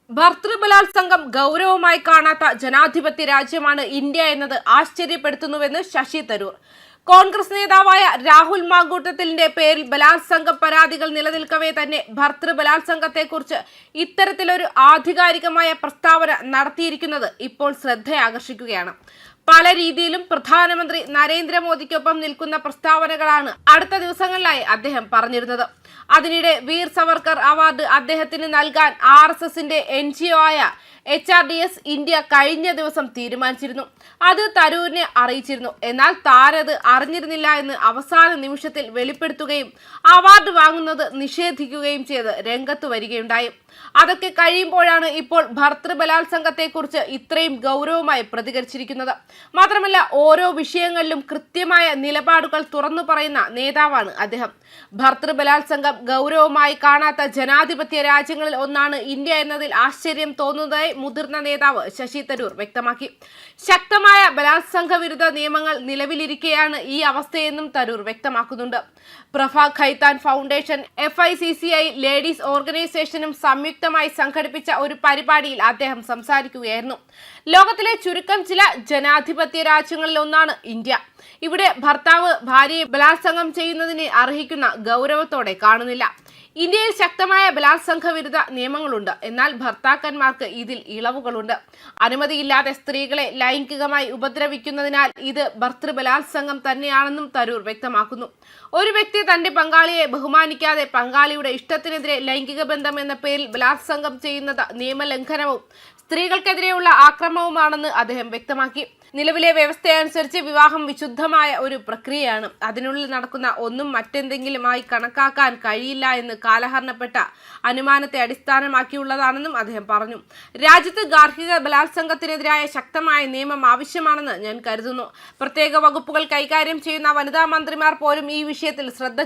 ഭർതൃബലാത്സംഗം ഗൗരവമായി കാണാത്ത ജനാധിപത്യ രാജ്യമാണ് ഇന്ത്യ എന്നത് ആശ്ചര്യപ്പെടുത്തുന്നുവെന്ന് ശശി തരൂർ. കോൺഗ്രസ് നേതാവായ രാഹുൽ മാങ്കൂട്ടത്തിലിന്റെ പേരിൽ ബലാത്സംഗ പരാതികൾ നിലനിൽക്കവേ തന്നെ ഭർതൃബലാത്സംഗത്തെക്കുറിച്ച് ഇത്തരത്തിലൊരു ആധികാരികമായ പ്രസ്താവന നടത്തിയിരിക്കുന്നത് ഇപ്പോൾ ശ്രദ്ധയാകർഷിക്കുകയാണ്. പല രീതിയിലും പ്രധാനമന്ത്രി നരേന്ദ്രമോദിക്കൊപ്പം നിൽക്കുന്ന പ്രസ്താവനകളാണ് അടുത്ത ദിവസങ്ങളിലായി അദ്ദേഹം പറഞ്ഞിരുന്നത്. അതിനിടെ വീർ സവർക്കർ അവാർഡ് അദ്ദേഹത്തിന് നൽകാൻ RSSന്റെ NGO ആയ HRDS ഇന്ത്യ കഴിഞ്ഞ ദിവസം തീരുമാനിച്ചിരുന്നു. അത് തരൂരിനെ അറിയിച്ചിരുന്നു. എന്നാൽ താരത് അറിഞ്ഞിരുന്നില്ല എന്ന് അവസാന നിമിഷത്തിൽ വെളിപ്പെടുത്തുകയും അവാർഡ് വാങ്ങുന്നത് നിഷേധിക്കുകയും ചെയ്ത് രംഗത്ത് വരികയുണ്ടായി. അതൊക്കെ കഴിയുമ്പോഴാണ് ഇപ്പോൾ ഭർതൃബലാത്സംഗത്തെക്കുറിച്ച് ഇത്രയും ഗൗരവമായി പ്രതികരിച്ചിരിക്കുന്നത്. മാത്രമല്ല, ഓരോ വിഷയങ്ങളിലും കൃത്യമായ നിലപാടുകൾ തുറന്നു പറയുന്ന നേതാവാണ് അദ്ദേഹം. ഭർതൃബലാത്സംഗം ഗൗരവമായി കാണാത്ത ജനാധിപത്യ രാജ്യങ്ങളിൽ ഒന്നാണ് ഇന്ത്യ എന്നതിൽ ആശ്ചര്യം തോന്നുന്നതായി മുതിർന്ന നേതാവ് ശശി തരൂർ വ്യക്തമാക്കി. ശക്തമായ ബലാത്സംഗ വിരുദ്ധ നിയമങ്ങൾ നിലവിലിരിക്കെയാണ് ഈ അവസ്ഥയെന്നും തരൂർ വ്യക്തമാക്കുന്നുണ്ട്. പ്രഭ ഖൈത്താൻ ഫൗണ്ടേഷൻ, FICCI ലേഡീസ് ഓർഗനൈസേഷനും സംയുക്തമായി സംഘടിപ്പിച്ച ഒരു പരിപാടിയിൽ അദ്ദേഹം സംസാരിക്കുകയായിരുന്നു. ലോകത്തിലെ ചുരുക്കം ചില ജനാധിപത്യ രാജ്യങ്ങളിൽ ഒന്നാണ് ഇന്ത്യ. ഇവിടെ ഭർത്താവ് ഭാര്യയെ ബലാത്സംഗം ചെയ്യുന്നതിനെ അർഹിക്കുന്ന ഗൗരവത്തോടെ കാണുന്നില്ല. ഇന്ത്യയിൽ ശക്തമായ ബലാത്സംഗ വിരുദ്ധ നിയമങ്ങളുണ്ട്. എന്നാൽ ഭർത്താക്കന്മാർക്ക് ഇതിൽ ഇളവുകളുണ്ട്. അനുമതിയില്ലാതെ സ്ത്രീകളെ ലൈംഗികമായി ഉപദ്രവിക്കുന്നതിനാൽ ഇത് ഭർതൃബലാത്സംഗം തന്നെയാണെന്നും തരൂർ വ്യക്തമാക്കുന്നു. ഒരു വ്യക്തി തന്റെ പങ്കാളിയെ ബഹുമാനിക്കാതെ പങ്കാളിയുടെ ഇഷ്ടത്തിനെതിരെ ലൈംഗിക ബന്ധം എന്ന പേരിൽ ബലാത്സംഗം ചെയ്യുന്നത് നിയമലംഘനവും സ്ത്രീകൾക്കെതിരെയുള്ള ആക്രമണവുമാണെന്ന് അദ്ദേഹം വ്യക്തമാക്കി. നിലവിലെ വ്യവസ്ഥയനുസരിച്ച് വിവാഹം വിശുദ്ധമായ ഒരു പ്രക്രിയയാണ്. അതിനുള്ളിൽ നടക്കുന്ന ഒന്നും മറ്റെന്തെങ്കിലുമായി കണക്കാക്കാൻ കഴിയില്ല എന്ന് കാലഹരണപ്പെട്ട അനുമാനത്തെ അടിസ്ഥാനമാക്കിയുള്ളതാണെന്നും അദ്ദേഹം പറഞ്ഞു. രാജ്യത്ത് ഗാർഹിക ബലാത്സംഗത്തിനെതിരായ ശക്തമായ നിയമം ആവശ്യമാണെന്ന് ഞാൻ കരുതുന്നു. പ്രത്യേക വകുപ്പുകൾ കൈകാര്യം ചെയ്യുന്ന വനിതാ മന്ത്രിമാർ പോലും ഈ വിഷയത്തിൽ ശ്രദ്ധ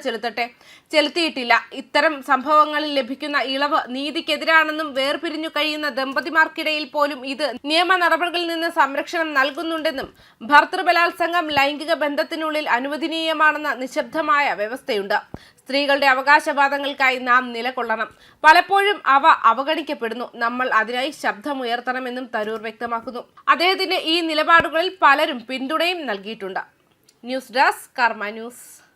ചെലുത്തിയിട്ടില്ല. ഇത്തരം സംഭവങ്ങളിൽ ലഭിക്കുന്ന ഇളവ് നീതിക്കെതിരാണെന്നും വേർപിരിഞ്ഞു കഴിയുന്ന ദമ്പതിമാർക്കിടയിൽ പോലും ഇത് നിയമ നടപടികളിൽ നിന്ന് സംരക്ഷണം നൽകുന്നുണ്ടെന്നും ഭർതൃബലാത്സംഗം ലൈംഗിക ബന്ധത്തിനുള്ളിൽ അനുവദനീയമാണെന്ന നിശബ്ദമായ വ്യവസ്ഥയുണ്ട്. സ്ത്രീകളുടെ അവകാശവാദങ്ങൾക്കായി നാം നിലകൊള്ളണം. പലപ്പോഴും അവ അവഗണിക്കപ്പെടുന്നു. നമ്മൾ അതിനായി ശബ്ദമുയർത്തണമെന്നും തരൂർ വ്യക്തമാക്കുന്നു. അദ്ദേഹത്തിന്റെ ഈ നിലപാടുകളിൽ പലരും പിന്തുണയും നൽകിയിട്ടുണ്ട്. ന്യൂസ് ഡെസ്ക് കർമ്മ ന്യൂസ്.